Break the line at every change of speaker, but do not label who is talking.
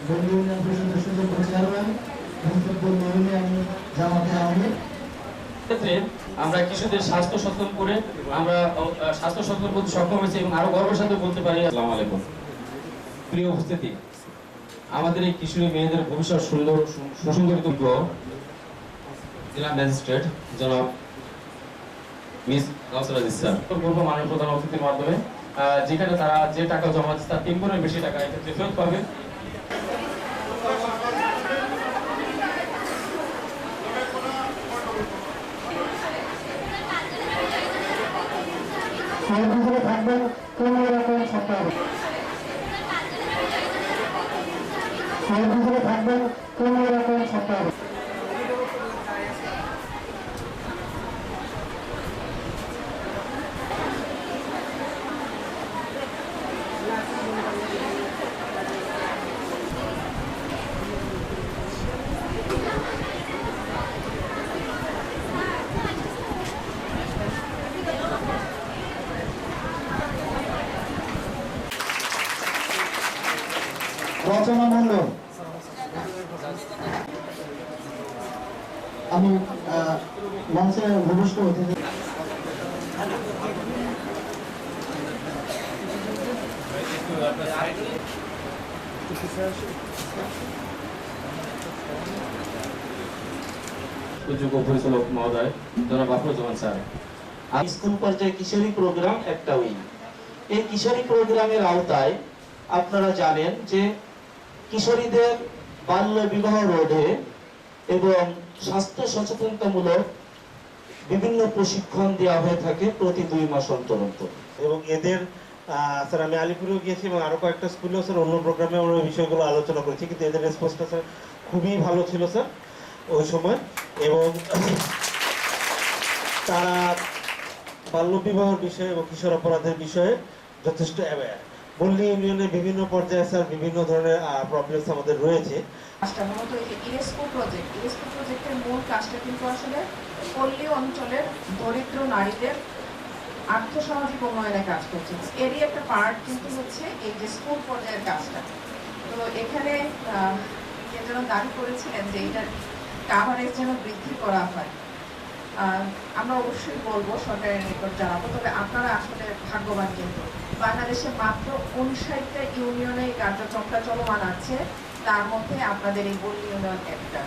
বন্ধু ইউনিয়ন পরিষদের সুযোগ্য চেয়ারম্যান ইউনিয়ন জামাতে আমির।
ক্ষেত্রে আমরা কিশোরদের স্বাস্থ্য সচেতন করে আমরা স্বাস্থ্য সচেতন করতে সক্ষম হয়েছি এবং আরো গর্বের সাথে বলতে পারি। আসসালামু আলাইকুম। প্রিয় উপস্থিতি, আমাদের এই কিশোরী মেয়েদের ভবিষ্যৎ সুন্দর সুসংগঠিত জেলা ম্যাজিস্ট্রেট জনাব মিস কাউসার আজিজ স্যার বলবো মাননীয় প্রধান অতিথির মাধ্যমে যেখানে তারা যে টাকা জমা দিচ্ছে তার 3 গুণের বেশি টাকা এক্ষেত্রে ফেরত পাবে।
থাকবেন কোন রকম সরকার থাকবেন কোন রকম সরকার। রচনা মন্ডল, আমি মঞ্চে ভূমিষ্ঠ হতে
পরিচালক মহোদয় জনাব আফরোজামান স্যার।
স্কুল পর্যায়ে কিশোরী প্রোগ্রাম একটা উইং। এই কিশোরী প্রোগ্রামের আওতায় আপনারা জানেন যে কিশোরীদের বাল্য বিবাহ রোধে এবং স্বাস্থ্য সচেতনতামূলক বিভিন্ন প্রশিক্ষণ দেওয়া হয়ে থাকে প্রতি 2 মাস অন্তর অন্তর।
এবং এদের স্যার আমি আলিপুরেও গিয়েছি এবং আরো কয়েকটা স্কুলেও স্যার অন্য প্রোগ্রামে আমরা এই বিষয়গুলো আলোচনা করেছি, কিন্তু এদের রেসপন্সটা স্যার খুবই ভালো ছিল স্যার ওই সময়। এবং তারা বাল্যবিবাহের বিষয়ে এবং কিশোর অপরাধের বিষয়ে যথেষ্ট অ্যাওয়্যার। বল্লী ইউনিয়নের বিভিন্ন পর্যায়ে স্যার বিভিন্ন ধরনের প্রবলেমস আমাদের রয়েছে।
মূলত ইউনেস্কো প্রজেক্টের মূল কাজটা কিন্তু আসলে পল্লী অঞ্চলের দরিদ্র নারীদের আর্থসামাজিক উন্নয়নে কাজ করছে। এরই একটা পার্ট কিন্তু হচ্ছে এই যে স্কুল পর্যায়ের কাজটা। তো এখানে যেন দাবি করেছিলেন যে এটার কাভারেজ যেন বৃদ্ধি করা হয়। আমরা অবশ্যই বলবো, সরকারের নিকট জানাবো। তবে আপনারা আসলে ভাগ্যবান, কিন্তু বাংলাদেশে মাত্র 59টা ইউনিয়নে এই কার্যক্রমটা চলমান আছে, তার মধ্যে আপনাদের এই বল্লী ইউনিয়ন একটা।